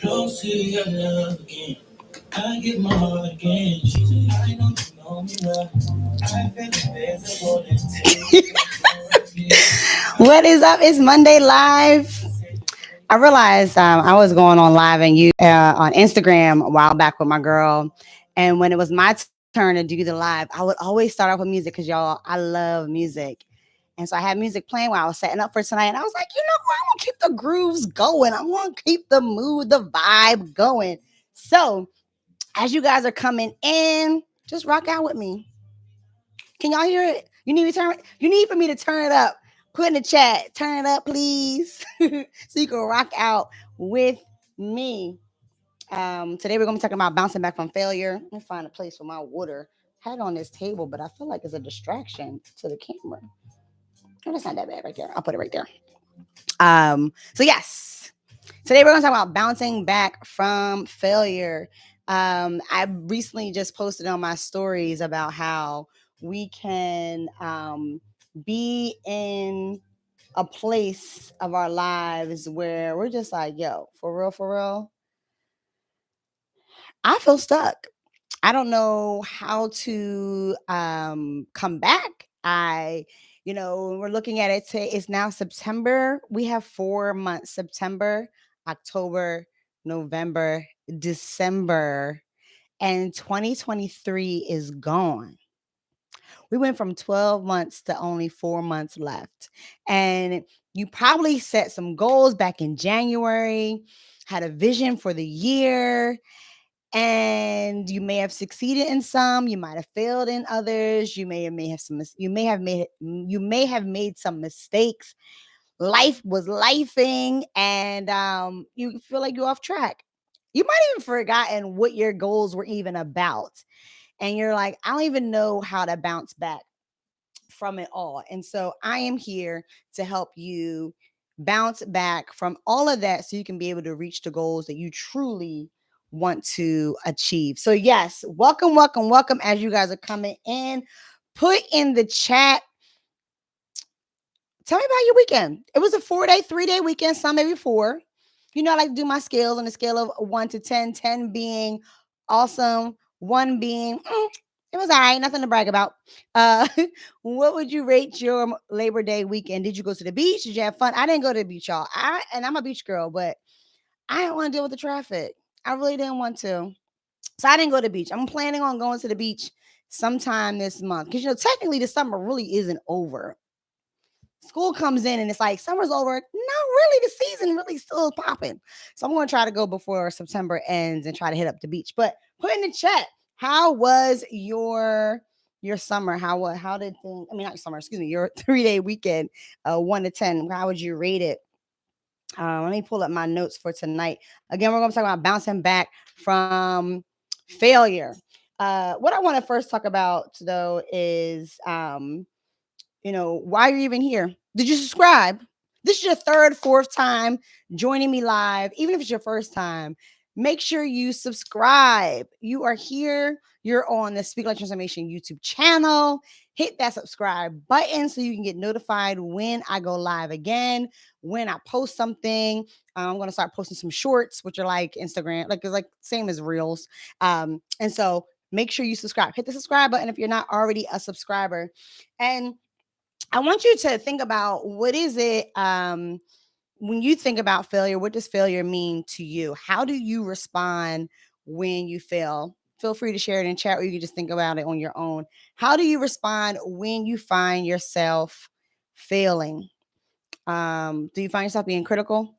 Don't see your love again. I get my heart again. She said, I know you know me well. I feel invisible and what is up? It's Monday Live. I realized I was going on live and you on Instagram a while back with my girl. And when it was my turn to do the live, I would always start off with music because y'all, I love music. And so I had music playing while I was setting up for tonight. And I was like, you know what? I'm going to keep the grooves going. I'm going to keep the mood, the vibe going. So as you guys are coming in, just rock out with me. Can y'all hear it? You need for me to turn it up. Put in the chat, turn it up, please. So you can rock out with me. Today we're gonna be talking about bouncing back from failure. Let me find a place for my water. I had it on this table, but I feel like it's a distraction to the camera. Oh, that's not that bad right there. I'll put it right there. So yes. Today we're gonna talk about bouncing back from failure. I recently just posted on my stories about how we can be in a place of our lives where we're just like, yo, for real, I feel stuck. I don't know how to come back. We're looking at it today. It's now September. We have 4 months: September, October, November, December, and 2023 is gone. We went from 12 months to only 4 months left. And you probably set some goals back in January, had a vision for the year, and you may have succeeded in some, you might have failed in others, you may have made some mistakes. Life was lifing, and you feel like you're off track. You might even forgotten what your goals were even about, and you're like, I don't even know how to bounce back from it all. And so I am here to help you bounce back from all of that so you can be able to reach the goals that you truly want to achieve. So, yes, welcome, welcome, welcome as you guys are coming in. Put in the chat. Tell me about your weekend. It was a 4-day, 3-day weekend, some maybe four. You know, I like to do my scales on a scale of 1 to 10, 10 being awesome, 1 being it was all right, nothing to brag about. Uh, what would you rate your Labor Day weekend? Did you go to the beach? Did you have fun? I didn't go to the beach, y'all. I'm a beach girl, but I didn't want to deal with the traffic. I really didn't want to. So I didn't go to the beach. I'm planning on going to the beach sometime this month. Because technically the summer really isn't over. School comes in and it's like summer's over. No, really, the season really still is popping. So I'm going to try to go before September ends and try to hit up the beach. But put in the chat, how was your summer? How did things? I mean, not summer. Excuse me. Your 3-day weekend, 1 to 10. How would you rate it? Let me pull up my notes for tonight. Again, we're going to talk about bouncing back from failure. What I want to first talk about though is why you're even here. Did you subscribe? This is your third, fourth time joining me live. Even if it's your first time, make sure you subscribe. You are here. You're on the Speak Like Transformation YouTube channel. Hit that subscribe button so you can get notified when I go live again, when I post something. I'm going to start posting some shorts, which are like Instagram, like it's like same as Reels. And so make sure you subscribe. Hit the subscribe button if you're not already a subscriber. And I want you to think about what is it when you think about failure, what does failure mean to you? How do you respond when you fail? Feel free to share it in chat or you can just think about it on your own. How do you respond when you find yourself failing? Do you find yourself being critical?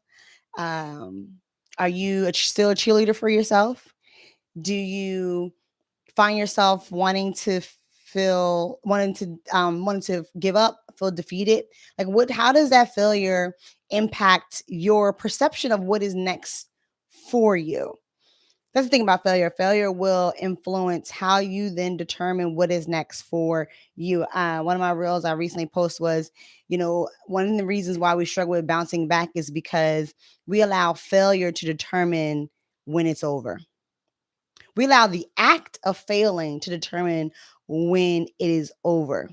Um, are you still a cheerleader for yourself? Do you find yourself wanting to give up, feel defeated? Like how does that failure impact your perception of what is next for you? That's the thing about failure. Failure will influence how you then determine what is next for you. One of my reels I recently posted was, one of the reasons why we struggle with bouncing back is because we allow failure to determine when it's over. We allow the act of failing to determine when it is over.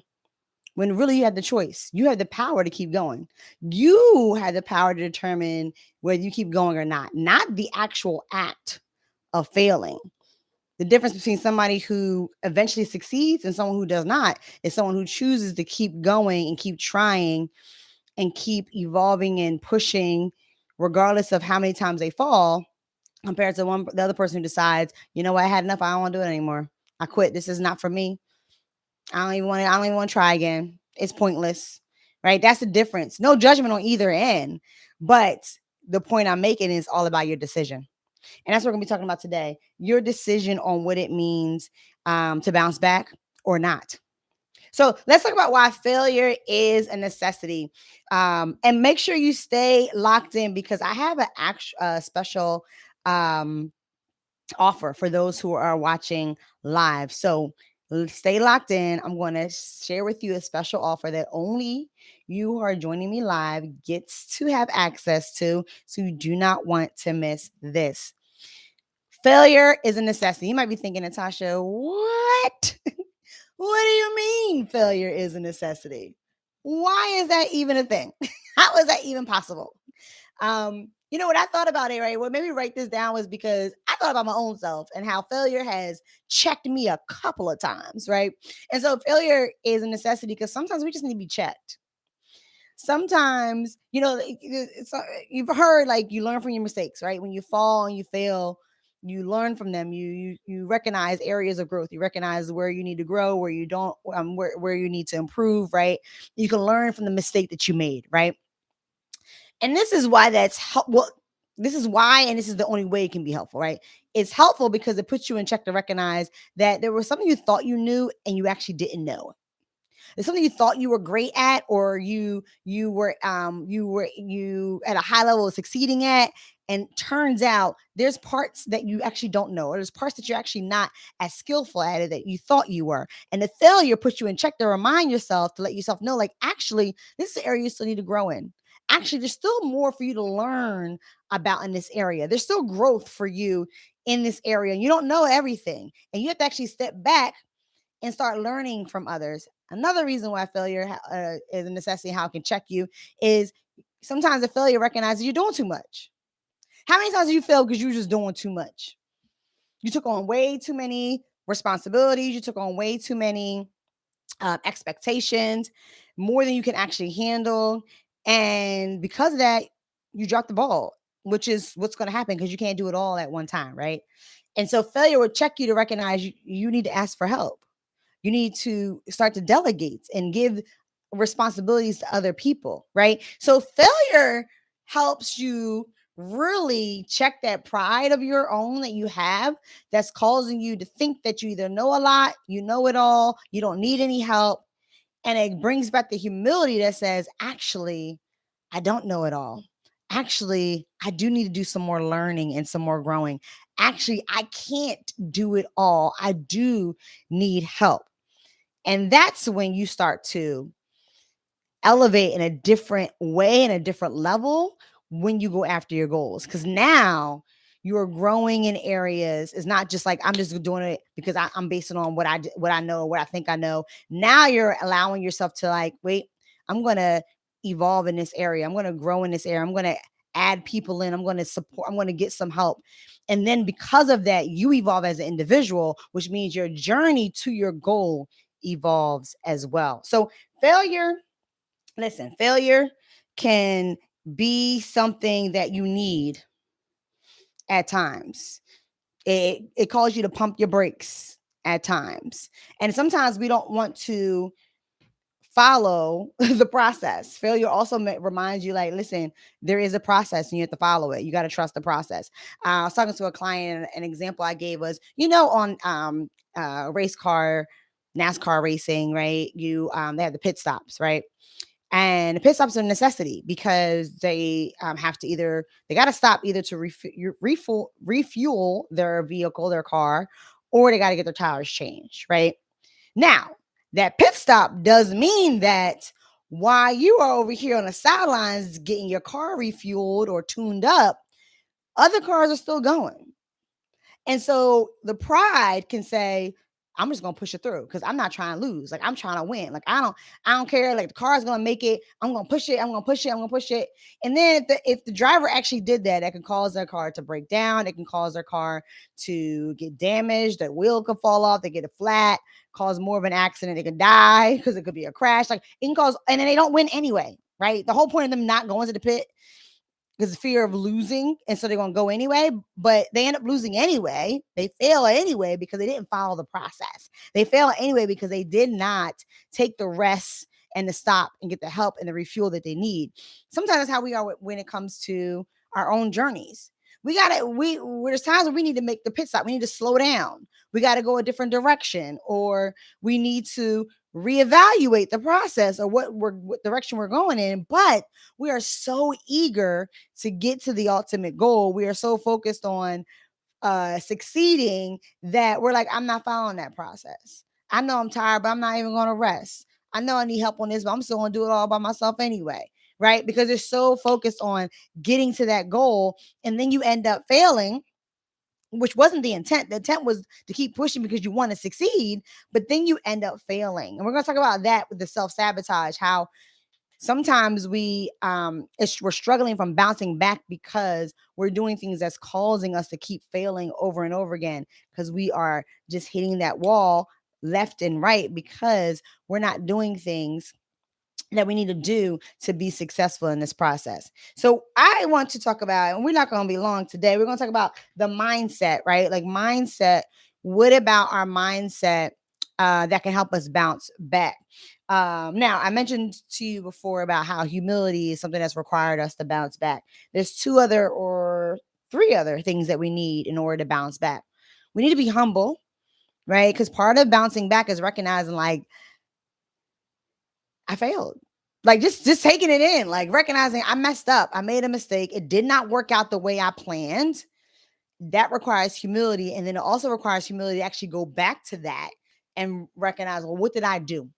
when really you had the choice. You have the power to keep going. You had the power to determine whether you keep going or not the actual act of failing. The difference between somebody who eventually succeeds and someone who does not is someone who chooses to keep going and keep trying and keep evolving and pushing, regardless of how many times they fall, compared to the other person who decides, you know what, I had enough. I don't want to do it anymore. I quit. This is not for me. I don't even want to try again. It's pointless. Right? That's the difference. No judgment on either end. But the point I'm making is all about your decision. And that's what we're going to be talking about today. Your decision on what it means to bounce back or not. So let's talk about why failure is a necessity. And make sure you stay locked in, because I have a special um, offer for those who are watching live. So stay locked in. I'm going to share with you a special offer that only you who are joining me live gets to have access to. So you do not want to miss this. Failure is a necessity. You might be thinking, Natasha, what? What do you mean failure is a necessity? Why is that even a thing? How is that even possible? You know what I thought about it, right? What made me write this down was because I thought about my own self and how failure has checked me a couple of times, right? And so failure is a necessity because sometimes we just need to be checked. Sometimes, you've heard, like, you learn from your mistakes, right? When you fall and you fail, you learn from them. You recognize areas of growth. You recognize where you need to grow, where you don't, where you need to improve, right? You can learn from the mistake that you made, right? And this is why this is why, and this is the only way it can be helpful, right? It's helpful because it puts you in check to recognize that there was something you thought you knew and you actually didn't know. There's something you thought you were great at, or you at a high level of succeeding at, and turns out there's parts that you actually don't know, or there's parts that you're actually not as skillful at it that you thought you were. And the failure puts you in check to remind yourself, to let yourself know, like, actually, this is an area you still need to grow in. Actually, there's still more for you to learn about in this area. There's still growth for you in this area. You don't know everything, and you have to actually step back and start learning from others. Another reason why failure is a necessity, how it can check you, is sometimes the failure recognizes you're doing too much. How many times have you failed because you were just doing too much? You took on way too many responsibilities. You took on way too many expectations, more than you can actually handle. And because of that, you drop the ball, which is what's going to happen because you can't do it all at one time, right? And so failure will check you to recognize you need to ask for help. You need to start to delegate and give responsibilities to other people, right? So failure helps you really check that pride of your own that you have, that's causing you to think that you either know a lot, you know it all, you don't need any help. And it brings back the humility that says, actually, I don't know it all. Actually, I do need to do some more learning and some more growing. Actually, I can't do it all. I do need help. And that's when you start to elevate in a different way, in a different level, when you go after your goals. Because now you're growing in areas. It's not just like, I'm just doing it because I'm basing on what I know, what I think I know. Now you're allowing yourself to, like, wait, I'm going to evolve in this area. I'm going to grow in this area. I'm going to add people in. I'm going to support. I'm going to get some help. And then because of that, you evolve as an individual, which means your journey to your goal evolves as well. So failure, listen, failure can be something that you need at times. It calls you to pump your brakes at times. And sometimes we don't want to follow the process. Failure also reminds you, like, listen, there is a process and you have to follow it. You got to trust the process. I was talking to a client, and an example I gave was, on race car, NASCAR racing, right? They have the pit stops, right? And the pit stops are a necessity because they have to they got to stop either to refuel their vehicle, their car, or they got to get their tires changed, right? Now, that pit stop does mean that while you are over here on the sidelines getting your car refueled or tuned up, other cars are still going. And so the pride can say, I'm just gonna push it through because I'm not trying to lose. Like I'm trying to win. Like I don't care. Like the car's gonna make it. I'm gonna push it. I'm gonna push it. I'm gonna push it. And then if the driver actually did that, that can cause their car to break down. It can cause their car to get damaged. The wheel could fall off. They get it flat, cause more of an accident. They could die because it could be a crash. Like it can cause, and then they don't win anyway. Right. The whole point of them not going to the pit because fear of losing, and so they're gonna go anyway, but they end up losing anyway. They fail anyway because they didn't follow the process. They fail anyway because they did not take the rest and the stop and get the help and the refuel that they need. Sometimes that's how we are when it comes to our own journeys. There's times when we need to make the pit stop. We need to slow down. We got to go a different direction, or we need to reevaluate the process or what direction we're going in. But we are so eager to get to the ultimate goal. We are so focused on succeeding that we're like, I'm not following that process. I know I'm tired, but I'm not even going to rest. I know I need help on this, but I'm still going to do it all by myself anyway. Right? Because they're so focused on getting to that goal. And then you end up failing, which wasn't the intent. The intent was to keep pushing because you want to succeed, but then you end up failing. And we're going to talk about that with the self-sabotage, how sometimes we're struggling from bouncing back because we're doing things that's causing us to keep failing over and over again because we are just hitting that wall left and right because we're not doing things that we need to do to be successful in this process. So I want to talk about, and we're not going to be long today. We're going to talk about the mindset, right? Like mindset. What about our mindset that can help us bounce back? Now, I mentioned to you before about how humility is something that's required us to bounce back. There's two other or three other things that we need in order to bounce back. We need to be humble, right? Because part of bouncing back is recognizing, like, I failed. Like just taking it in, like recognizing I messed up. I made a mistake. It did not work out the way I planned. That requires humility. And then it also requires humility to actually go back to that and recognize, well, what did I do?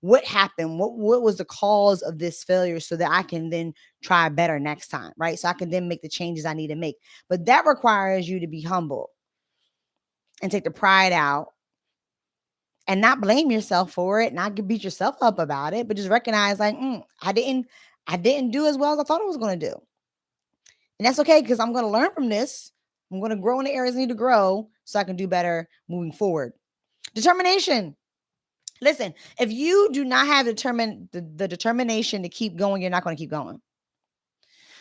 What happened? What was the cause of this failure so that I can then try better next time, right? So I can then make the changes I need to make. But that requires you to be humble and take the pride out and not blame yourself for it, not beat yourself up about it, but just recognize like, I didn't do as well as I thought I was going to do. And that's okay because I'm going to learn from this. I'm going to grow in the areas I need to grow so I can do better moving forward. Determination. Listen, if you do not have the determination to keep going, you're not going to keep going.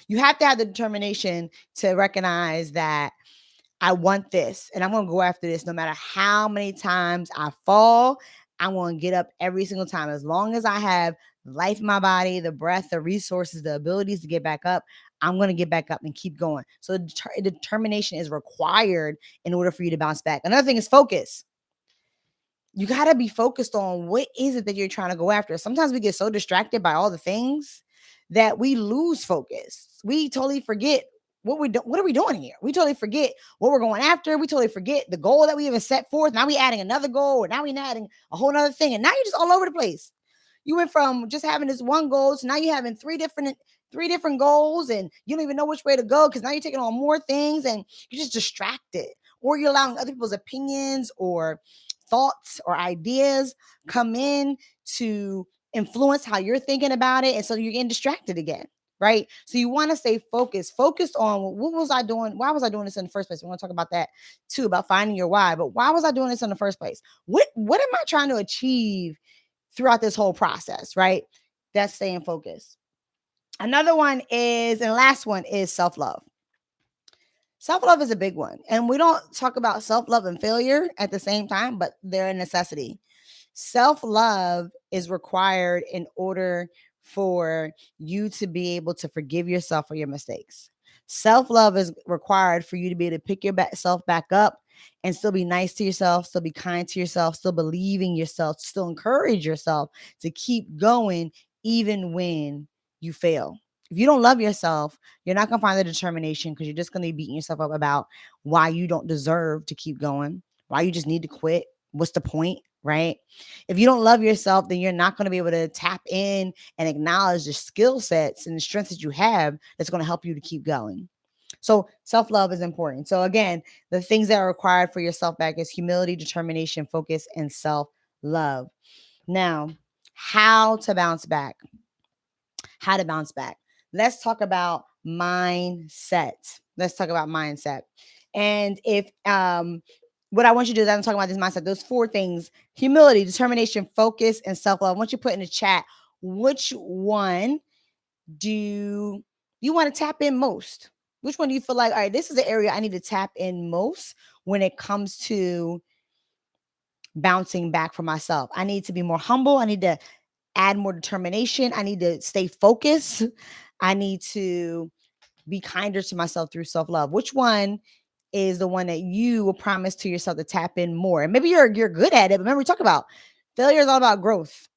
You have to have the determination to recognize that I want this and I'm going to go after this no matter how many times I fall. I'm going to get up every single time. As long as I have life in my body, the breath, the resources, the abilities to get back up, I'm going to get back up and keep going. So determination is required in order for you to bounce back. Another thing is focus. You got to be focused on what is it that you're trying to go after. Sometimes we get so distracted by all the things that we lose focus. We totally forget what are we doing here? We totally forget what we're going after. We totally forget the goal that we even set forth. Now we adding another goal, or now we adding a whole other thing. And now you're just all over the place. You went from just having this one goal to now you're having three different goals, and you don't even know which way to go because now you're taking on more things and you're just distracted. Or you're allowing other people's opinions or thoughts or ideas come in to influence how you're thinking about it. And so you're getting distracted again. Right. So you want to stay focused on what was I doing? Why was I doing this in the first place? We want to talk about that too, about finding your why. But why was I doing this in the first place? What am I trying to achieve throughout this whole process? Right. That's staying focused. Another one is, and last one is self-love. Self-love is a big one. And we don't talk about self-love and failure at the same time, but they're a necessity. Self-love is required in order for you to be able to forgive yourself for your mistakes. Self-love is required for you to be able to pick yourself back up and still be nice to yourself, still be kind to yourself, still believe in yourself, still encourage yourself to keep going even when you fail. If you don't love yourself, you're not going to find the determination because you're just going to be beating yourself up about why you don't deserve to keep going, why you just need to quit. What's the point, right? If you don't love yourself, then you're not going to be able to tap in and acknowledge the skill sets and the strengths that you have that's going to help you to keep going. So self-love is important. So again, the things that are required for your self-back is humility, determination, focus, and self-love. Now, how to bounce back? How to bounce back? Let's talk about mindset. Let's talk about mindset. And if what I want you to do is I'm talking about this mindset, those four things: humility, determination, focus, and self-love. I want you to put in the chat which one do you want to tap in most? Which one do you feel like, all right, this is the area I need to tap in most when it comes to bouncing back for myself? I need to be more humble. I need to add more determination. I need to stay focused. I need to be kinder to myself through self-love. Which one is the one that you will promise to yourself to tap in more? And maybe you're good at it, but remember we talk about failure is all about growth.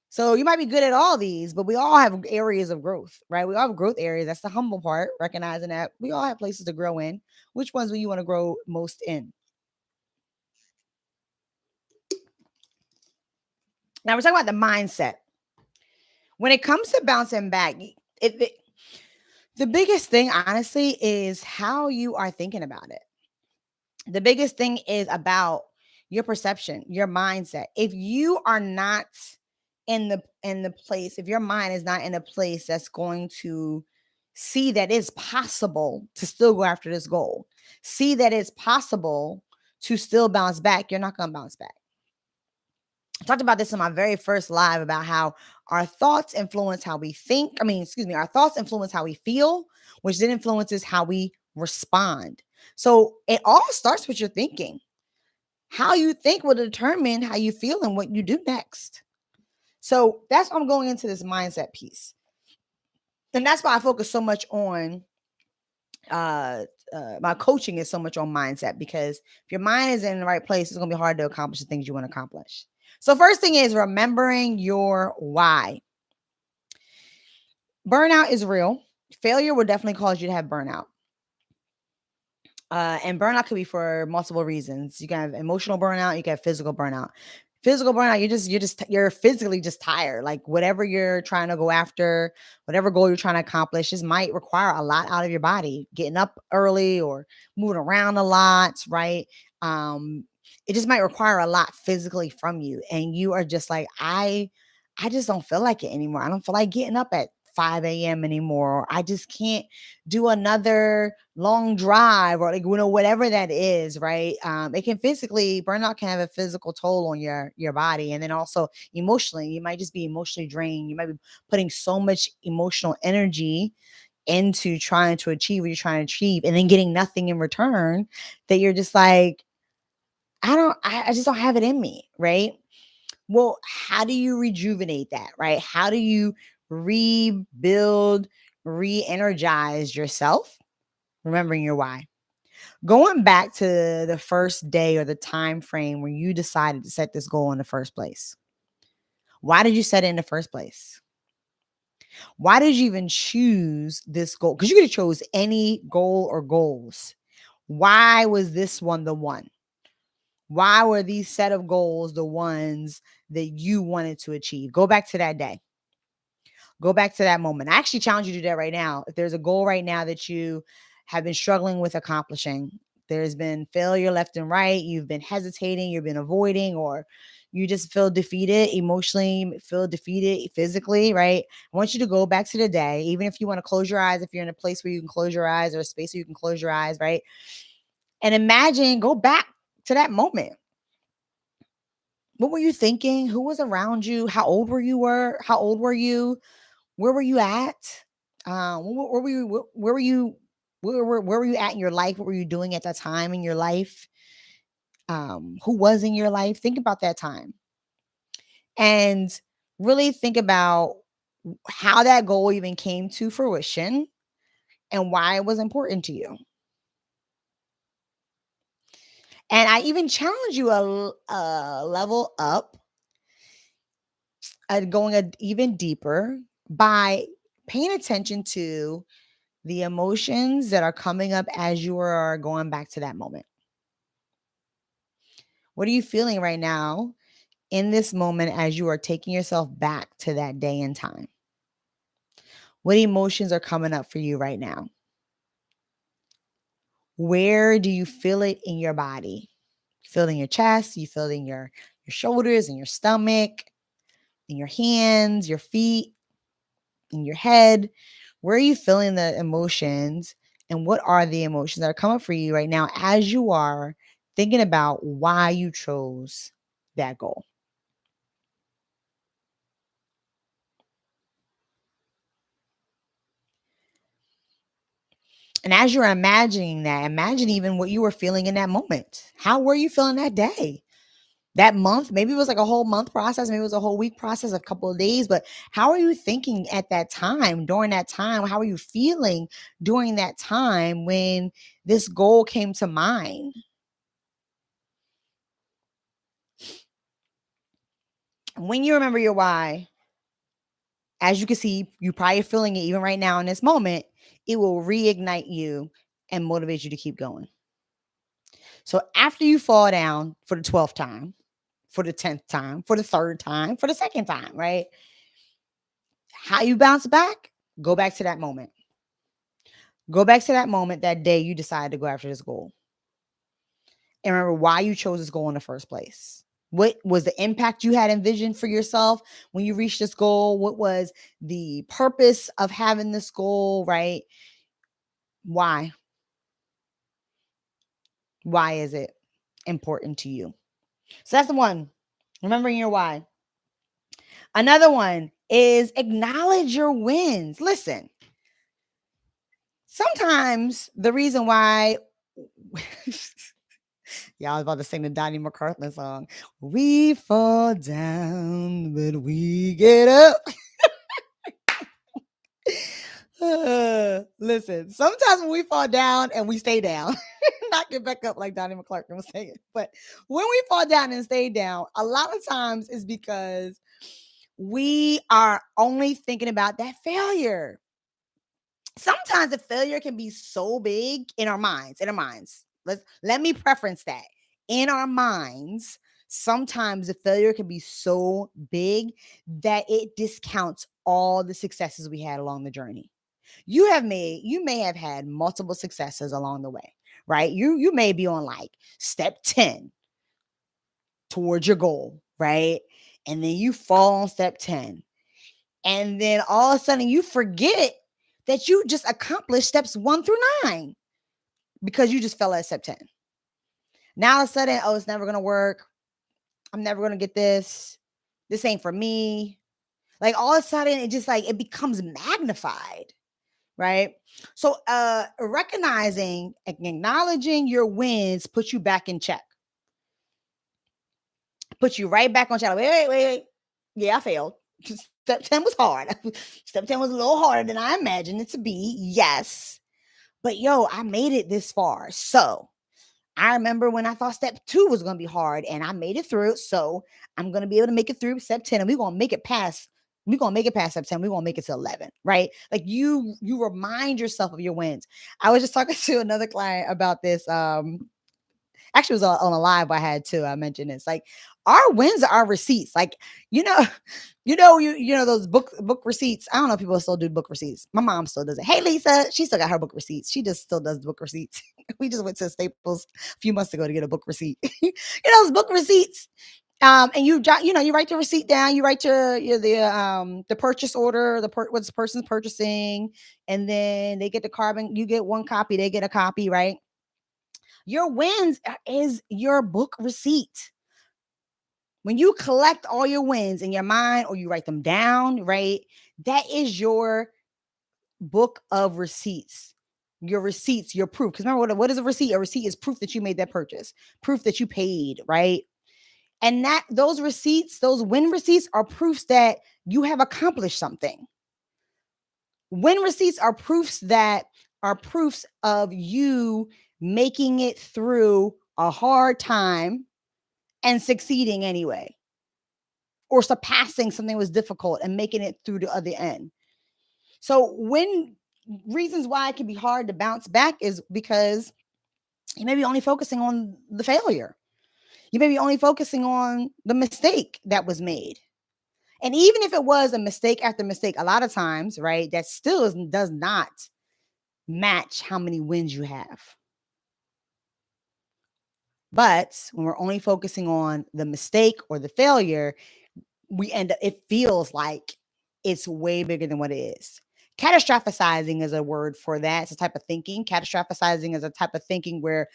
So you might be good at all these, but we all have areas of growth, right? We all have growth areas. That's the humble part, recognizing that we all have places to grow in. Which ones will you want to grow most in? Now we're talking about the mindset. When it comes to bouncing back, the biggest thing, honestly, is how you are thinking about it. The biggest thing is about your perception, your mindset. If you are not in the place, if your mind is not in a place that's going to see that it's possible to still go after this goal, see that it's possible to still bounce back, you're not going to bounce back. I talked about this in my very first live about how our thoughts influence how we think. Our thoughts influence how we feel, which then influences how we respond. So it all starts with your thinking. How you think will determine how you feel and what you do next. So that's why I'm going into this mindset piece. And that's why I focus so much on my coaching is so much on mindset, because if your mind is in the right place, it's going to be hard to accomplish the things you want to accomplish. So first thing is remembering your why. Burnout is real. Failure will definitely cause you to have burnout. And burnout could be for multiple reasons. You can have emotional burnout, you can have physical burnout. Physical burnout, you're physically just tired. Like whatever you're trying to go after, whatever goal you're trying to accomplish, just might require a lot out of your body. Getting up early or moving around a lot, right? It just might require a lot physically from you, and you are just like, I just don't feel like it anymore. I don't feel like getting up at 5 a.m. anymore. Or I just can't do another long drive, or whatever that is, right? It can physically, burnout can have a physical toll on your body. And then also emotionally, you might just be emotionally drained. You might be putting so much emotional energy into trying to achieve what you're trying to achieve and then getting nothing in return, that you're just like, I just don't have it in me, right? Well, how do you rejuvenate that, right? How do you rebuild, re-energize yourself? Remembering your why. Going back to the first day or the time frame when you decided to set this goal in the first place. Why did you set it in the first place? Why did you even choose this goal? Because you could have chose any goal or goals. Why was this one the one? Why were these set of goals the ones that you wanted to achieve? Go back to that day. Go back to that moment. I actually challenge you to do that right now. If there's a goal right now that you have been struggling with accomplishing, there's been failure left and right, you've been hesitating, you've been avoiding, or you just feel defeated emotionally, feel defeated physically, right? I want you to go back to the day, even if you want to close your eyes, if you're in a place where you can close your eyes or a space where you can close your eyes, right? And imagine, go back to that moment. What were you thinking? Who was around you? How old were you? How old were you? Where were you at? Where were you? Where were you? Where were you at in your life? What were you doing at that time in your life? Who was in your life? Think about that time, and really think about how that goal even came to fruition and why it was important to you. And I even challenge you a level up, going even deeper by paying attention to the emotions that are coming up as you are going back to that moment. What are you feeling right now in this moment as you are taking yourself back to that day and time? What emotions are coming up for you right now? Where do you feel it in your body? You feel it in your chest, you feel it in your shoulders, and your stomach, in your hands, your feet, in your head. Where are you feeling the emotions? And what are the emotions that are coming for you right now as you are thinking about why you chose that goal? And as you're imagining that, imagine even what you were feeling in that moment. How were you feeling that day? That month? Maybe it was like a whole month process, maybe it was a whole week process, a couple of days, but how are you thinking at that time, during that time? How are you feeling during that time when this goal came to mind? When you remember your why, as you can see, you probably feeling it even right now in this moment, it will reignite you and motivate you to keep going. So after you fall down for the 12th time, for the 10th time, for the third time, for the second time, right? How you bounce back? Go back to that moment. Go back to that moment, that day you decided to go after this goal. And remember why you chose this goal in the first place. What was the impact you had envisioned for yourself when you reached this goal? What was the purpose of having this goal, right? Why? Why is it important to you? So that's the one. Remembering your why. Another one is acknowledge your wins. Listen, sometimes the reason why yeah, I was about to sing the Donnie McCarthy song. We fall down, but we get up. Listen, sometimes when we fall down and we stay down, not get back up like Donnie McClurkin was saying, but when we fall down and stay down, a lot of times is because we are only thinking about that failure. Sometimes the failure can be so big in our minds, let me preference that. In our minds, sometimes the failure can be so big that it discounts all the successes we had along the journey. You may have had multiple successes along the way, right? You may be on like step 10 towards your goal, right? And then you fall on step 10. And then all of a sudden you forget that you just accomplished steps 1 through 9 because you just fell at step 10. Now all of a sudden, oh, it's never gonna work. I'm never gonna get this. This ain't for me. Like all of a sudden, it just like it becomes magnified, right? So recognizing and acknowledging your wins puts you back in check, puts you right back on track. Wait. Yeah, I failed. Step 10 was hard. Step 10 was a little harder than I imagined it to be. Yes. But yo, I made it this far. So I remember when I thought step 2 was going to be hard and I made it through. So I'm going to be able to make it through step 10 and we're going to make it past. We're going to make it past step 10. We're going to make it to 11, right? Like you remind yourself of your wins. I was just talking to another client about this. Actually, it was on a live I had too. I mentioned this. Like our wins are our receipts. Like, you know, you know those book receipts. I don't know if people still do book receipts. My mom still does it. Hey Lisa, she still got her book receipts. She just still does book receipts. We just went to Staples a few months ago to get a book receipt. You know those book receipts. And you write the receipt down. You write the purchase order, what this person's purchasing, and then they get the carbon. You get one copy, they get a copy, right? Your wins is your book receipt. When you collect all your wins in your mind or you write them down, right? That is your book of receipts. Your receipts, your proof. Because remember, what is a receipt? A receipt is proof that you made that purchase, proof that you paid, right? And that those receipts, those win receipts are proofs that you have accomplished something. Win receipts are proofs of you making it through a hard time and succeeding anyway, or surpassing something that was difficult and making it through the other end. So when reasons why it can be hard to bounce back is because you may be only focusing on the failure. You may be only focusing on the mistake that was made. And even if it was a mistake after mistake, a lot of times, right, that still does not match how many wins you have. But when we're only focusing on the mistake or the failure, it feels like it's way bigger than what it is. Catastrophizing is a word for that. It's a type of thinking. Catastrophizing is a type of thinking where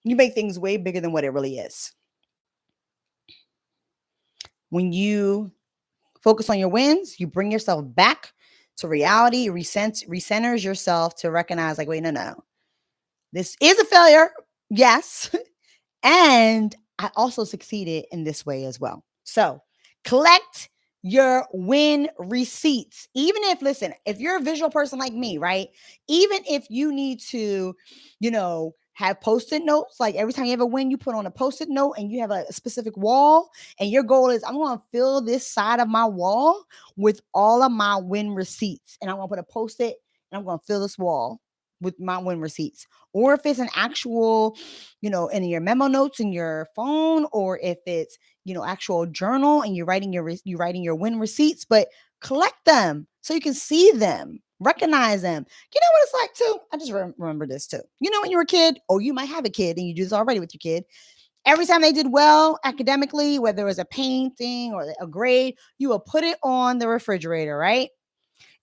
you make things way bigger than what it really is. When you focus on your wins, you bring yourself back to reality, recenters yourself to recognize, like, wait, no. This is a failure. Yes. And I also succeeded in this way as well. So collect your win receipts. Even if, listen, if you're a visual person like me, right? Even if you need to, have post-it notes, like every time you have a win, you put on a post-it note and you have a specific wall, and your goal is, I'm going to fill this side of my wall with all of my win receipts. And I'm going to put a post-it and I'm going to fill this wall with my win receipts. Or if it's an actual, in your memo notes in your phone, or if it's, actual journal and you're writing your win receipts, but collect them so you can see them, recognize them. You know what it's like too? I just remember this too. When you were a kid, or you might have a kid and you do this already with your kid. Every time they did well academically, whether it was a painting or a grade, you will put it on the refrigerator, right?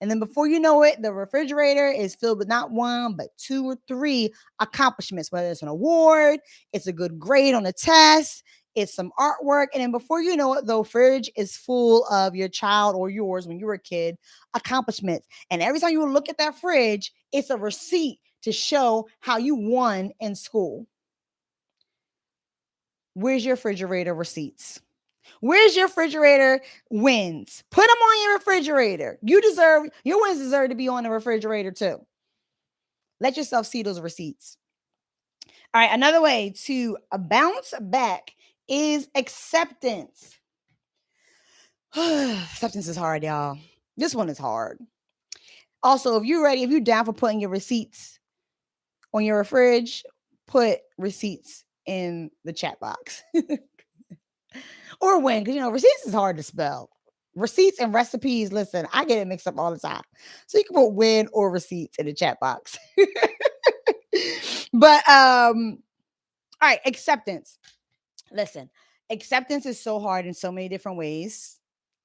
And then before you know it, the refrigerator is filled with not one, but 2 or 3 accomplishments, whether it's an award, it's a good grade on a test, it's some artwork. And then before you know it, the fridge is full of your child or yours when you were a kid accomplishments. And every time you look at that fridge, it's a receipt to show how you won in school. Where's your refrigerator receipts? Where's your refrigerator wins? Put them on your refrigerator. Your wins deserve to be on the refrigerator too. Let yourself see those receipts. All right, another way to bounce back is acceptance. Acceptance is hard, y'all. This one is hard. Also, if you're down for putting your receipts on your fridge, put receipts in the chat box. Or win, because receipts is hard to spell. Receipts and recipes, listen, I get it mixed up all the time. So you can put win or receipts in the chat box. But all right, acceptance. Listen, acceptance is so hard in so many different ways.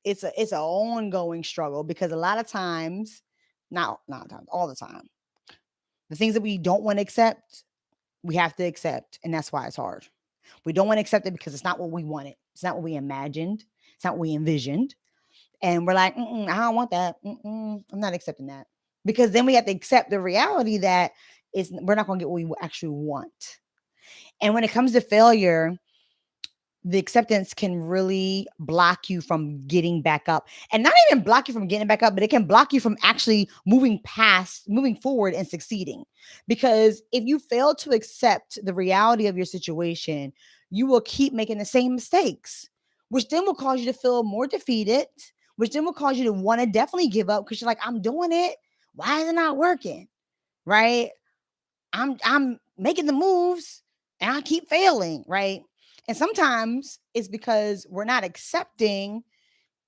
It's an ongoing struggle, because a lot of times, not times, all the time, the things that we don't want to accept, we have to accept, and that's why it's hard. We don't want to accept it because it's not what we wanted. It's not what we imagined. It's not what we envisioned. And we're like, I don't want that. I'm not accepting that. Because then we have to accept the reality that we're not going to get what we actually want. And when it comes to failure, the acceptance can really block you from getting back up, and not even block you from getting back up, but it can block you from actually moving forward and succeeding. Because if you fail to accept the reality of your situation, you will keep making the same mistakes, which then will cause you to feel more defeated, which then will cause you to want to definitely give up, because you're like, I'm doing it. Why is it not working? Right? I'm making the moves and I keep failing, right? And sometimes it's because we're not accepting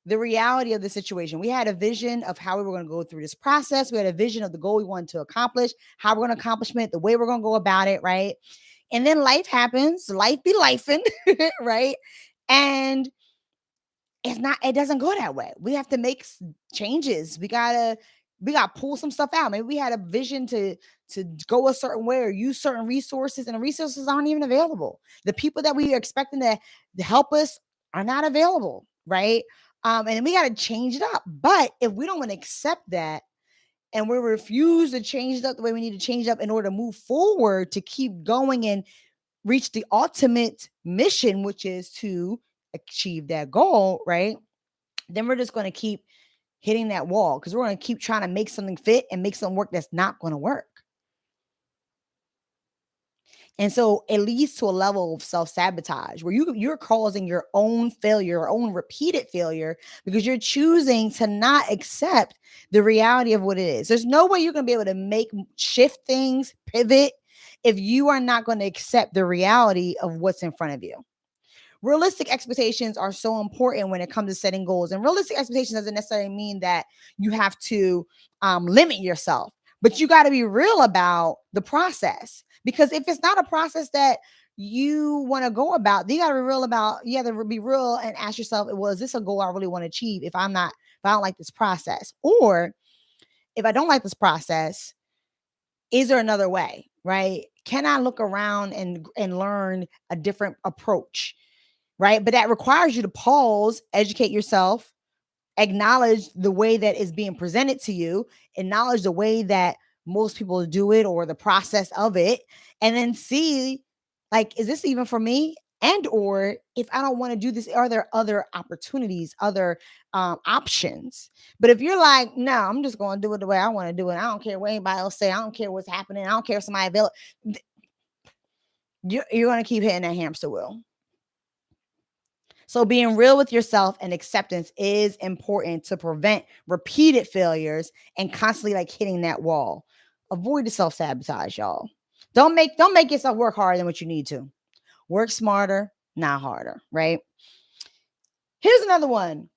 the reality of the situation. We had a vision of how we were going to go through this process. We had a vision of the goal we wanted to accomplish, how we're going to accomplish it, the way we're going to go about it, right? And then life happens, life be lifing, right? And it doesn't go that way. We have to make changes. We gotta pull some stuff out. Maybe we had a vision to go a certain way or use certain resources, and the resources aren't even available. The people that we are expecting to help us are not available, right? And we got to change it up. But if we don't want to accept that, and we refuse to change it up the way we need to change it up in order to move forward, to keep going and reach the ultimate mission, which is to achieve that goal, right? Then we're just going to keep hitting that wall, because we're going to keep trying to make something fit and make something work that's not going to work. And so it leads to a level of self-sabotage where you're causing your own failure, your own repeated failure, because you're choosing to not accept the reality of what it is. There's no way you're going to be able to shift things, pivot, if you are not going to accept the reality of what's in front of you. Realistic expectations are so important when it comes to setting goals. And realistic expectations doesn't necessarily mean that you have to limit yourself, but you got to be real about the process. Because if it's not a process that you want to go about. You got to be real about. You have to be real and ask yourself, well, is this a goal I really want to achieve? If I don't like this process, or if I don't like this process, is there another way? Right? Can I look around and learn a different approach? Right? But that requires you to pause, educate yourself, acknowledge the way that is being presented to you, acknowledge the way that most people do it or the process of it, and then see, like, is this even for me? And or if I don't want to do this, are there other opportunities, other options? But if you're like, no, I'm just going to do it the way I want to do it. I don't care what anybody else say. I don't care what's happening. I don't care if somebody available. You're going to keep hitting that hamster wheel. So being real with yourself and acceptance is important to prevent repeated failures and constantly like hitting that wall. Avoid the self-sabotage, y'all. Don't make yourself work harder than what you need to. Work smarter, not harder, right? Here's another one.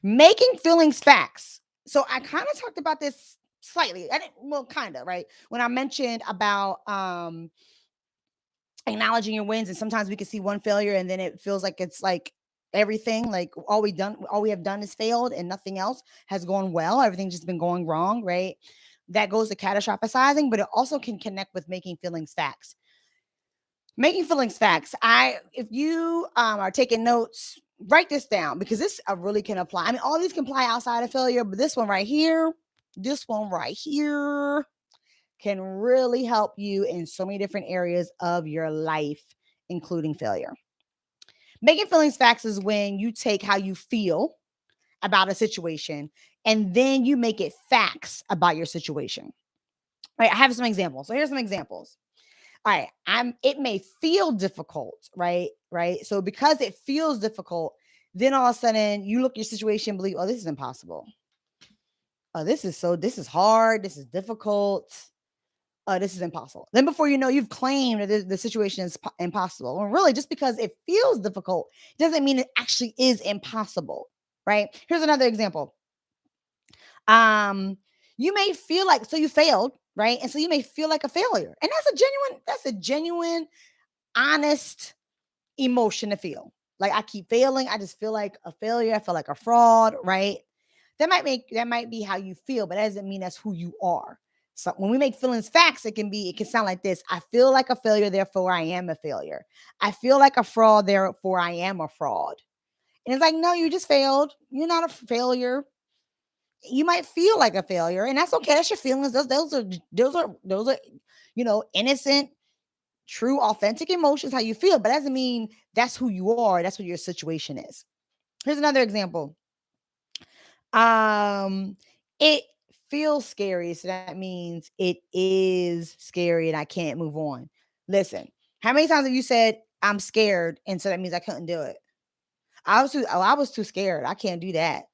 Making feelings facts. So I kind of talked about this slightly. I didn't, well, kind of, right? When I mentioned about acknowledging your wins, and sometimes we can see one failure and then it feels like it's like everything, like all we have done is failed and nothing else has gone well, everything's just been going wrong, right? That goes to catastrophizing, but it also can connect with making feelings facts. Making feelings facts. If you are taking notes, write this down, because this really can apply. I mean, all these can apply outside of failure, but this one right here can really help you in so many different areas of your life, including failure. Making feelings facts is when you take how you feel about a situation and then you make it facts about your situation. All right, I have some examples. So here's some examples. All right, it may feel difficult, right? Right. So because it feels difficult, then all of a sudden you look at your situation and believe, oh, this is impossible. Oh, this is hard, this is difficult. This is impossible. Then before you know, you've claimed that the situation is impossible. Well, really, just because it feels difficult doesn't mean it actually is impossible, right? Here's another example. Um, you may feel like, so you failed, right? And so you may feel like a failure, and that's a genuine, honest emotion to feel. Like, I keep failing. I just feel like a failure. I feel like a fraud, right? That might be how you feel, but that doesn't mean that's who you are. So when we make feelings facts, it can sound like this. I feel like a failure, therefore I am a failure. I feel like a fraud, therefore I am a fraud. And it's like, no, you just failed. You're not a failure. You might feel like a failure, and that's okay. That's your feelings. Those are innocent, true, authentic emotions, how you feel, but that doesn't mean that's who you are. That's what your situation is. Here's another example. It feels scary, so that means it is scary and I can't move on. Listen, how many times have you said I'm scared, and so that means I couldn't do it? I was too scared. I can't do that.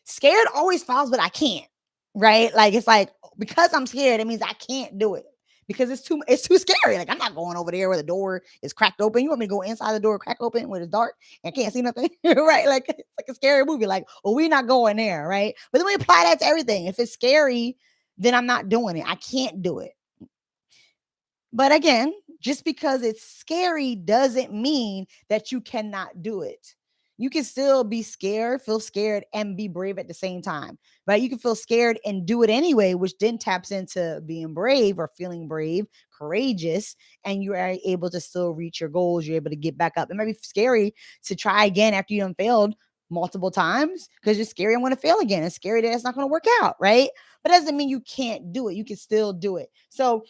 Scared always follows, but I can't. Right? Like, it's like, because I'm scared, it means I can't do it. Because it's too scary. Like, I'm not going over there where the door is cracked open. You want me to go inside the door, crack open when it's dark and can't see nothing? Right? Like, it's like a scary movie. Like, oh, we're not going there, right? But then we apply that to everything. If it's scary, then I'm not doing it. I can't do it. But again, just because it's scary doesn't mean that you cannot do it. You can still be scared, feel scared, and be brave at the same time, right? You can feel scared and do it anyway, which then taps into being brave or feeling brave, courageous, and you are able to still reach your goals. You're able to get back up. It might be scary to try again after you done failed multiple times because you're scary and want to fail again. It's scary that it's not going to work out, right? But it doesn't mean you can't do it. You can still do it. So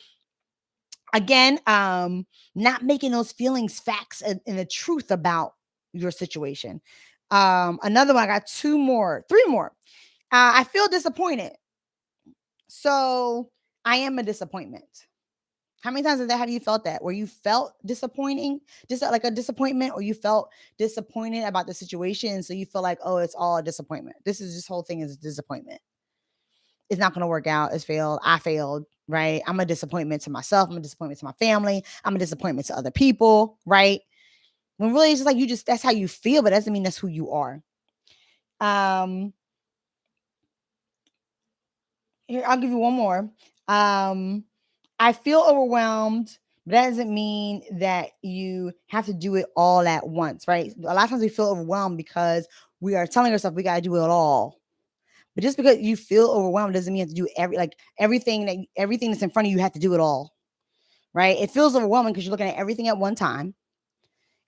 again, not making those feelings facts and the truth about your situation. Another one, I got three more. I feel disappointed, so I am a disappointment. How many times have you felt that, where you felt disappointing, just like a disappointment, or you felt disappointed about the situation, so you feel like, oh, it's all a disappointment, this whole thing is a disappointment, it's not going to work out, it's failed, I failed, right? I'm a disappointment to myself, I'm a disappointment to my family, I'm a disappointment to other people, right? When really it's just like, that's how you feel, but that doesn't mean that's who you are. um Here, I'll give you one more. I feel overwhelmed But that doesn't mean that you have to do it all at once, right? A lot of times we feel overwhelmed because we are telling ourselves we got to do it all. But just because you feel overwhelmed doesn't mean you have to do everything that's in front of you, you have to do it all, right? It feels overwhelming because you're looking at everything at one time,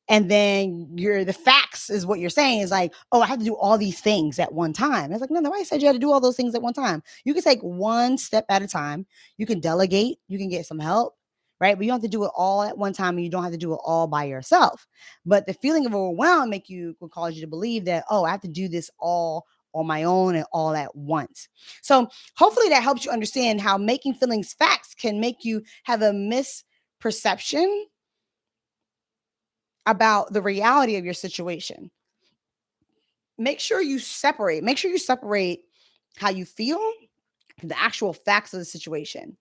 and then the facts is what you're saying is like, oh, I have to do all these things at one time. It's like, no, nobody said you had to do all those things at one time. You can take one step at a time. You can delegate, you can get some help, right? But you don't have to do it all at one time, and you don't have to do it all by yourself. But the feeling of overwhelm will cause you to believe that, oh, I have to do this all on my own and all at once. So hopefully that helps you understand how making feelings facts can make you have a misperception about the reality of your situation. Make sure you separate how you feel from the actual facts of the situation.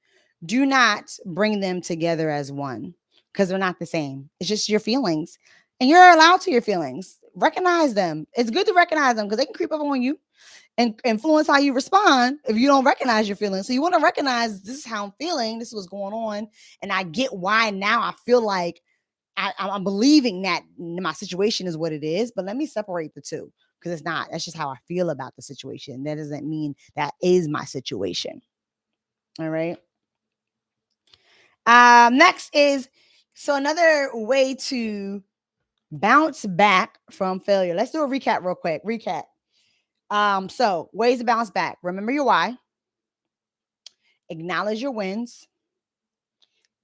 Do not bring them together as one, because they're not the same. It's just your feelings, and you're allowed to your feelings. Recognize them. It's good to recognize them because they can creep up on you and influence how you respond if you don't recognize your feelings. So you want to recognize, this is how I'm feeling, this is what's going on, and I get why now I feel like I'm believing that my situation is what it is, but let me separate the two, because it's not. That's just how I feel about the situation. That doesn't mean that is my situation. All right. Next is, so another way to bounce back from failure. Let's do a recap real quick. So ways to bounce back. Remember your why. Acknowledge your wins.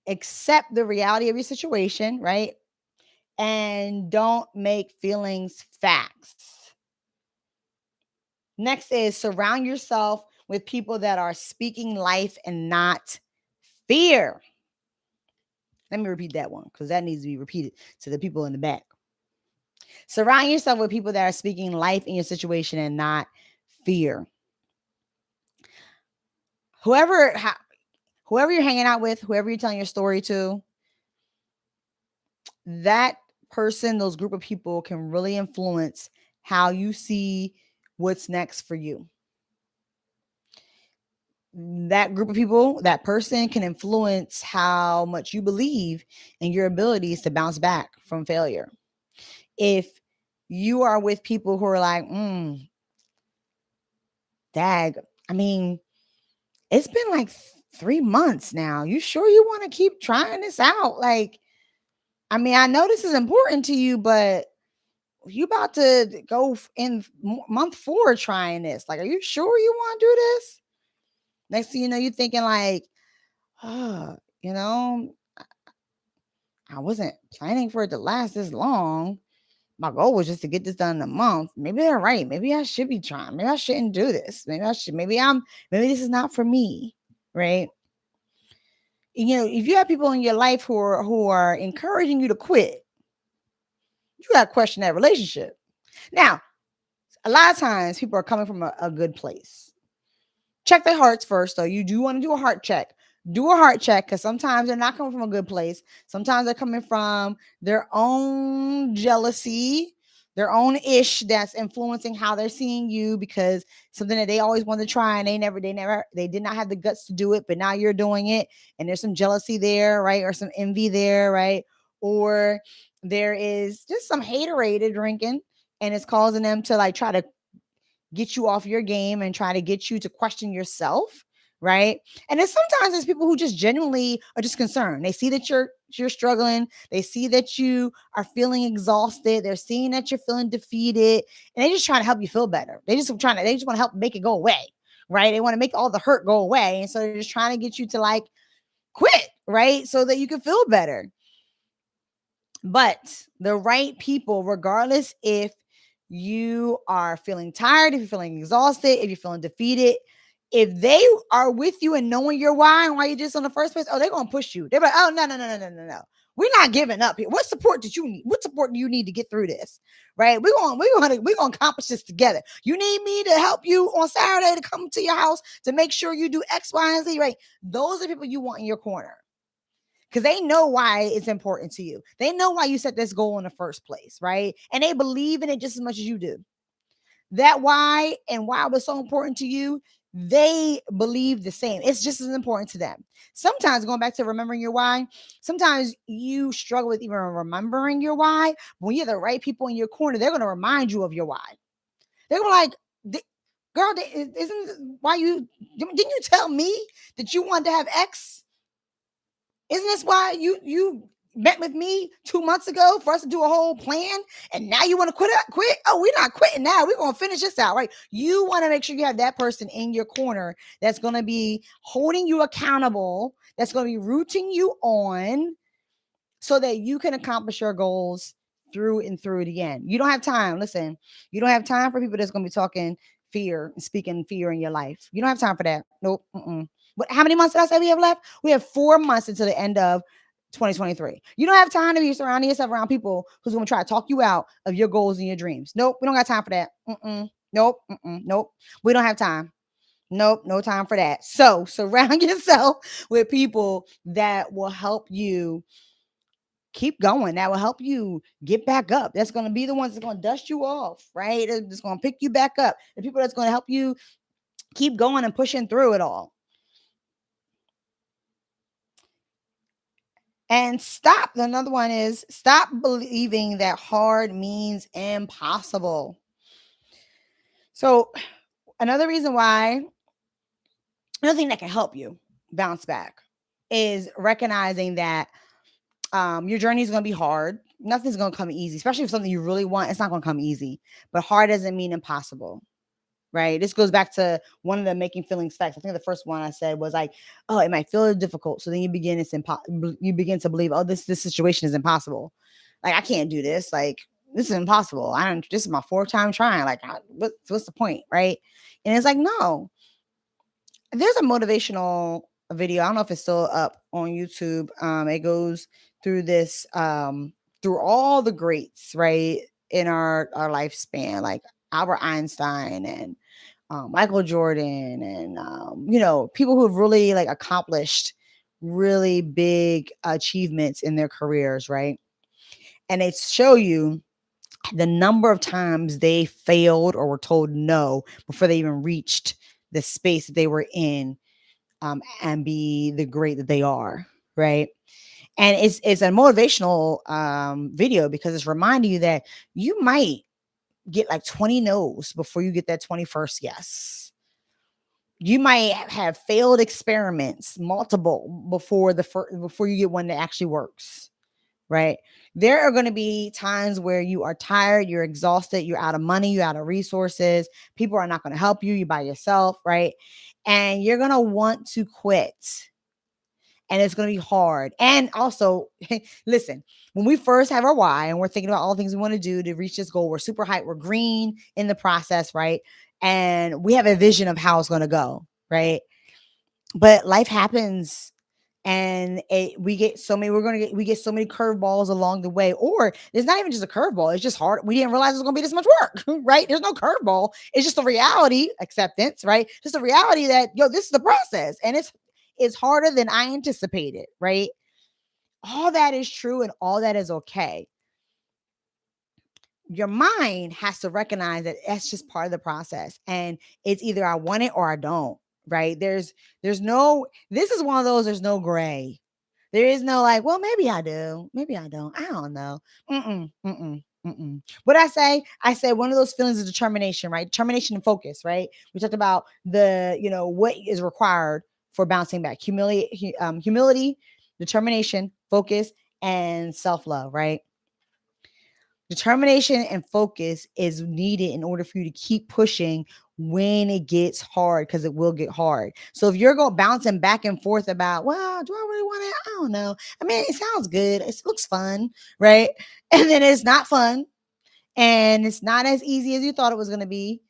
Accept the reality of your situation, right? And don't make feelings facts. Next is surround yourself with people that are speaking life and not fear. Let me repeat that one, because that needs to be repeated to the people in the back. Surround yourself with people that are speaking life in your situation and not fear. Whoever you're hanging out with, whoever you're telling your story to, that person, those group of people can really influence how you see what's next for you. That group of people, that person can influence how much you believe in your abilities to bounce back from failure. If you are with people who are like, dag, I mean, it's been like 3 months now. You sure you want to keep trying this out? Like, I mean, I know this is important to you, but you about to go in month 4 trying this. Like, are you sure you want to do this? Next thing you know, you're thinking like, oh, I wasn't planning for it to last this long. My goal was just to get this done in a month. Maybe they're right. Maybe I should be trying. Maybe I shouldn't do this. Maybe this is not for me. Right. If you have people in your life who are encouraging you to quit, you got to question that relationship. Now, a lot of times people are coming from a good place. Check their hearts first, though. You do want to do a heart check. Do a heart check, because sometimes they're not coming from a good place. Sometimes they're coming from their own jealousy, their own ish that's influencing how they're seeing you, because something that they always wanted to try and they did not have the guts to do it, but now you're doing it, and there's some jealousy there, right? Or some envy there, right? Or there is just some haterade drinking, and it's causing them to like try to get you off your game and try to get you to question yourself, right? And then sometimes there's people who just genuinely are just concerned. They see that you're struggling. They see that you are feeling exhausted. They're seeing that you're feeling defeated, and they just trying to help you feel better. They just want to help make it go away, right? They want to make all the hurt go away, and so they're just trying to get you to like quit, right? So that you can feel better. But the right people, regardless if you are feeling tired, if you're feeling exhausted, if you're feeling defeated, if they are with you and knowing your why and why you did this in the first place, they're going to push you. They're like, oh, no. We're not giving up here. What support did you need? What support do you need to get through this? Right? We're going to accomplish this together. You need me to help you on Saturday to come to your house to make sure you do X, Y, and Z, right? Those are people you want in your corner, because they know why it's important to you. They know why you set this goal in the first place, right? And they believe in it just as much as you do. That why and why it was so important to you, they believe the same. It's just as important to them. Sometimes, going back to remembering your why, sometimes you struggle with even remembering your why. When you have the right people in your corner, they're going to remind you of your why. They're going to like, girl, isn't why didn't you tell me that you wanted to have X? Isn't this why you met with me 2 months ago for us to do a whole plan? And now you want to quit? Oh, we're not quitting now. We're going to finish this out, right? You want to make sure you have that person in your corner that's going to be holding you accountable, that's going to be rooting you on so that you can accomplish your goals through and through it again. You don't have time. Listen, you don't have time for people that's going to be talking fear and speaking fear in your life. You don't have time for that. Nope. But how many months did I say we have left? We have 4 months until the end of 2023. You don't have time to be surrounding yourself around people who's going to try to talk you out of your goals and your dreams. Nope. We don't got time for that. Nope. Nope. We don't have time. Nope. No time for that. So surround yourself with people that will help you keep going. That will help you get back up. That's going to be the ones that's going to dust you off, right? It's going to pick you back up. The people that's going to help you keep going and pushing through it all. And stop. Another one is stop believing that hard means impossible. So another thing that can help you bounce back is recognizing that your journey is going to be hard. Nothing's going to come easy, especially if something you really want. It's not going to come easy, but hard doesn't mean impossible, right? This goes back to one of the making feelings facts. I think the first one I said was like, oh, it might feel difficult. So then you begin to believe, oh, this situation is impossible. Like, I can't do this. Like, this is impossible. This is my 4th time trying. Like, what's the point, right? And it's like, no. There's a motivational video. I don't know if it's still up on YouTube. It goes through this, through all the greats, right, in our lifespan, like Albert Einstein and Michael Jordan, and people who have really like accomplished really big achievements in their careers, right? And they show you the number of times they failed or were told no before they even reached the space that they were in, and be the great that they are, right? And it's a motivational video because it's reminding you that you might get like 20 no's before you get that 21st yes. You might have failed experiments, multiple, before you get one that actually works, right? There are going to be times where you are tired, you're exhausted, you're out of money, you're out of resources. People are not going to help you. You're by yourself, right? And you're going to want to quit. And it's going to be hard. And also, listen, when we first have our why and we're thinking about all the things we want to do to reach this goal, we're super hyped, we're green in the process, right? And we have a vision of how it's going to go, right? But life happens, and we get so many curveballs along the way. Or it's not even just a curveball, it's just hard. We didn't realize it was going to be this much work, right? There's no curveball. It's just a reality, acceptance, right? Just a reality that, this is the process, and it's harder than I anticipated, right? All that is true, and all that is okay. Your mind has to recognize that that's just part of the process, and it's either I want it or I don't, right? This is one of those, there's no gray. There is no like, well, maybe I do, maybe I don't, I don't know. What I say one of those feelings of determination, right? Determination and focus, right? We talked about what is required for bouncing back: humility, determination, focus, and self-love, right? Determination and focus is needed in order for you to keep pushing when it gets hard, because it will get hard. So if you're going bouncing back and forth about, well, do I really want it? I don't know. I mean, it sounds good. It looks fun, right? And then it's not fun, and it's not as easy as you thought it was going to be.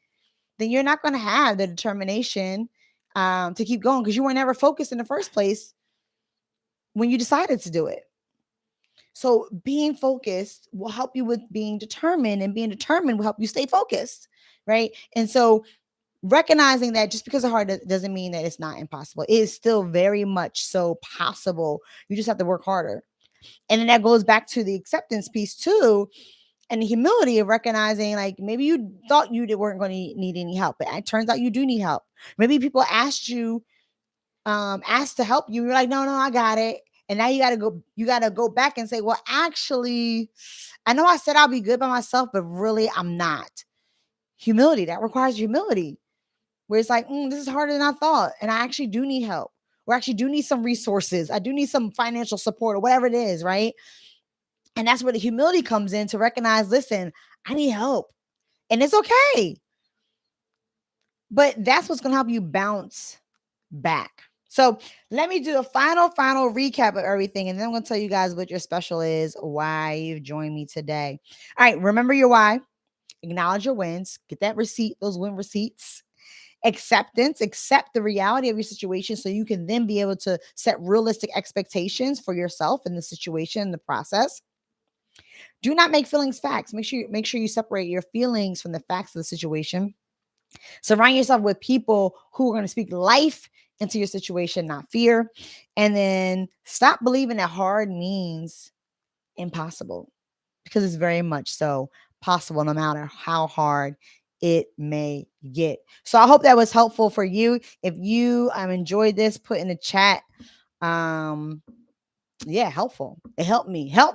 Then you're not going to have the determination to keep going, because you were never focused in the first place when you decided to do it. So being focused will help you with being determined, and being determined will help you stay focused, right? And so recognizing that just because it's hard doesn't mean that it's not impossible. It is still very much so possible. You just have to work harder. And then that goes back to the acceptance piece too. And the humility of recognizing, like, maybe you thought weren't going to need any help, but it turns out you do need help. Maybe people asked to help you. You're like, no, I got it. And now you gotta go back and say, well, actually, I know I said I'll be good by myself, but really I'm not. Humility, that requires humility, where it's like, this is harder than I thought. And I actually do need help, or actually do need some resources. I do need some financial support or whatever it is, right? And that's where the humility comes in, to recognize, listen, I need help. And it's okay. But that's what's going to help you bounce back. So let me do a final recap of everything. And then I'm going to tell you guys what your special is, why you've joined me today. All right. Remember your why. Acknowledge your wins. Get that receipt, those win receipts. Acceptance, accept the reality of your situation so you can then be able to set realistic expectations for yourself in the situation, the process. Do not make feelings facts. Make sure you separate your feelings from the facts of the situation. Surround yourself with people who are going to speak life into your situation, not fear. And then stop believing that hard means impossible, because it's very much so possible, no matter how hard it may get. So I hope that was helpful for you. If you enjoyed this, put in the chat, helpful. It helped me. Put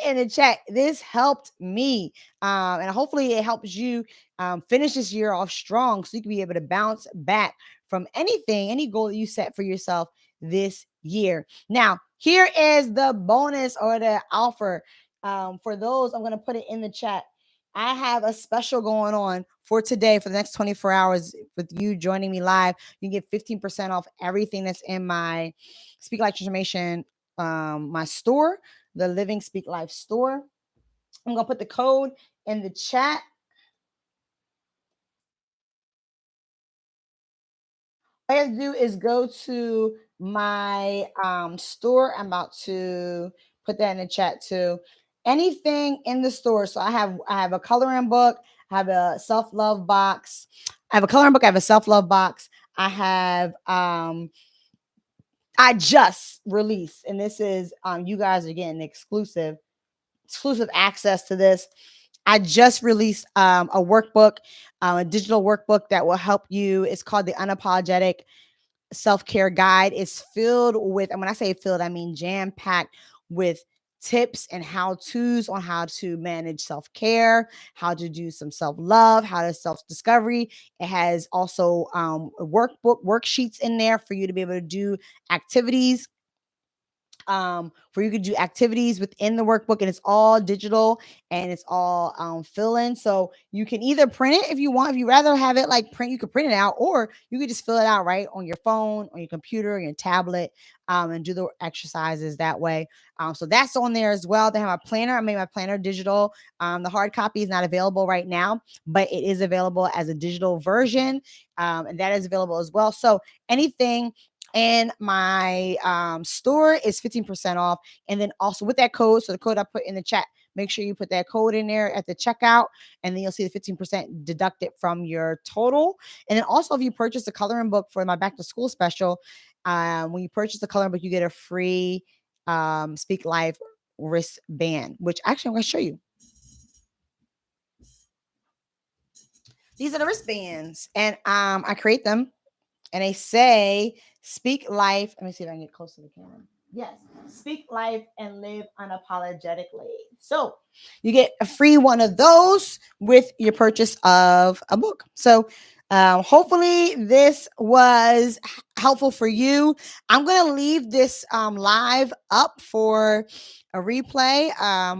in the chat, this helped me. And hopefully it helps you finish this year off strong, so you can be able to bounce back from any goal that you set for yourself this year. Now, here is the bonus, or the offer. For those, I'm going to put it in the chat. I have a special going on for today, for the next 24 hours, with you joining me live. You can get 15% off everything that's in my Speak Life Transformation, my store, the Living Speak Life store. I'm going to put the code in the chat. All you have to do is go to my store. I'm about to put that in the chat too. Anything in the store. So I have a coloring book. I have a self-love box. I have a coloring book. I have a self-love box. I have I just released, and this is you guys are getting exclusive access to this. I just released a workbook, a digital workbook that will help you. It's called the Unapologetic Self-Care Guide. It's filled with, and when I say filled, I mean jam-packed with tips and how-tos on how to manage self-care, how to do some self-love, how to self-discovery. It has also worksheets in there for you to be able to do activities, where you could do activities within the workbook, and it's all digital, and it's all fill in. So you can either print it if you want. If you rather have it like print, you could print it out, or you could just fill it out right on your phone, on your computer, your tablet, and do the exercises that way. So that's on there as well. They have a planner. I made my planner digital. The hard copy is not available right now, but it is available as a digital version, and that is available as well. So anything and my store is 15% off. And then also with that code, so the code I put in the chat, make sure you put that code in there at the checkout, and then you'll see the 15% deducted from your total. And then also, if you purchase a coloring book for my back to school special, when you purchase the coloring book, you get a free Speak Life wristband, which actually I'm going to show you. These are the wristbands, and I create them, and they say speak life. Let me see if I can get close to the camera. Yes, speak life and live unapologetically. So you get a free one of those with your purchase of a book. So hopefully this was helpful for you. I'm going to leave this live up for a replay,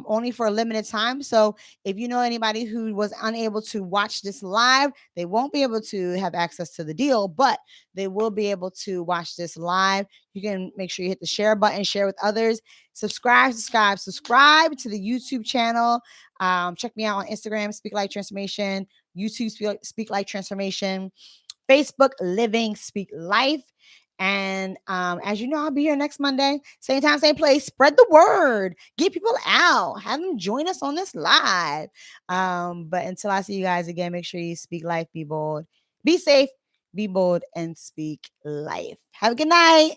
only for a limited time. So if you know anybody who was unable to watch this live, they won't be able to have access to the deal, but they will be able to watch this live. You can make sure you hit the share button, share with others, subscribe to the YouTube channel. Check me out on Instagram, Speak Life Transformation, YouTube, Speak Life Transformation, Facebook, Living Speak Life. And as you know, I'll be here next Monday, same time, same place. Spread the word, get people out, have them join us on this live. But until I see you guys again, make sure you speak life, be bold, be safe, be bold, and speak life. Have a good night.